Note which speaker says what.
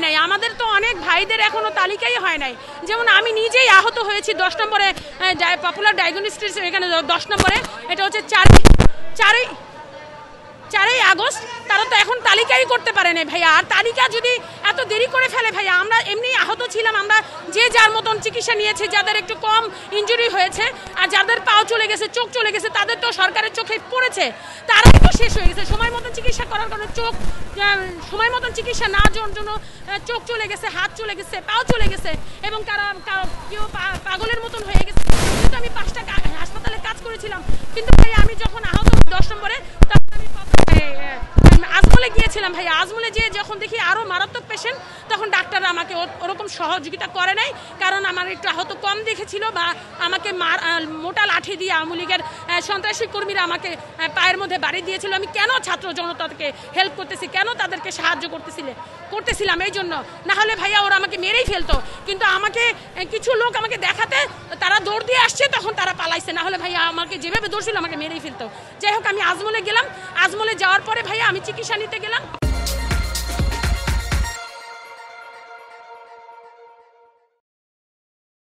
Speaker 1: নাই। আমাদের তো অনেক ভাইদের এখনো তালিকাই হয় নাই। যেমন আমি নিজেই আহত হয়েছি 10 নম্বরে পপুলার ডায়াগনস্টিক, এখানে 10 নম্বরে, এটা হচ্ছে 4ই আগস্ট। তারা তো এখন তালিকাই করতে পারে না ভাইয়া। আর তালিকা যদি এত দেরি করে ফেলে ভাইয়া, আমরা এমনি আহত ছিলাম, আমরা যে যার মতন চিকিৎসা নিয়েছি, যাদের একটু কম ইনজুরি হয়েছে আর যাদের পাও চলে গেছে, চোখ চলে গেছে, তাদের তো সরকারের চোখে পড়েছে, তারাই তো শেষ হয়ে গেছে। সময় মতন চিকিৎসা করার কারণে সময় মতন চিকিৎসা না যাওয়ার জন্য চোখ চলে গেছে, হাত চলে গেছে, পাও চলে গেছে, এবং কেউ পাগলের মতন হয়ে গেছে। কিন্তু আমি 5টা হাসপাতালে কাজ করেছিলাম, কিন্তু ভাই আমি যখন আহত 10 নম্বরে, তখন আমি আজমলে গিয়েছিলাম ভাইয়া। আজমলে যেয়ে যখন দেখি আরও মারাত্মক পেশেন্ট, তখন ডাক্তাররা আমাকে ওরকম সহযোগিতা করে নাই, কারণ আমার একটু আহত কম দেখেছিল, বা আমাকে মোটা লাঠি দিয়ে আওয়ামী লীগের সন্ত্রাসী কর্মীরা আমাকে পায়ের মধ্যে বাড়ি দিয়েছিল। আমি কেন ছাত্র জনতাকে হেল্প করতেছি, কেন তাদেরকে সাহায্য করতেছিলাম এই জন্য, না হলে ভাইয়া ওরা আমাকে মেরেই ফেলতো। কিন্তু আমাকে কিছু লোক আমাকে দেখাতে তারা দৌড় দিয়ে আসছে, তখন তারা পালাইছে, না হলে ভাইয়া আমাকে যেভাবে দৌড়ছিল আমাকে মেরেই ফেলতো। যাই হোক, আমি আজমলে গেলাম। আজমলে যাওয়ার পরে ভাইয়া আমি চিকিৎসা নিতে গেলাম।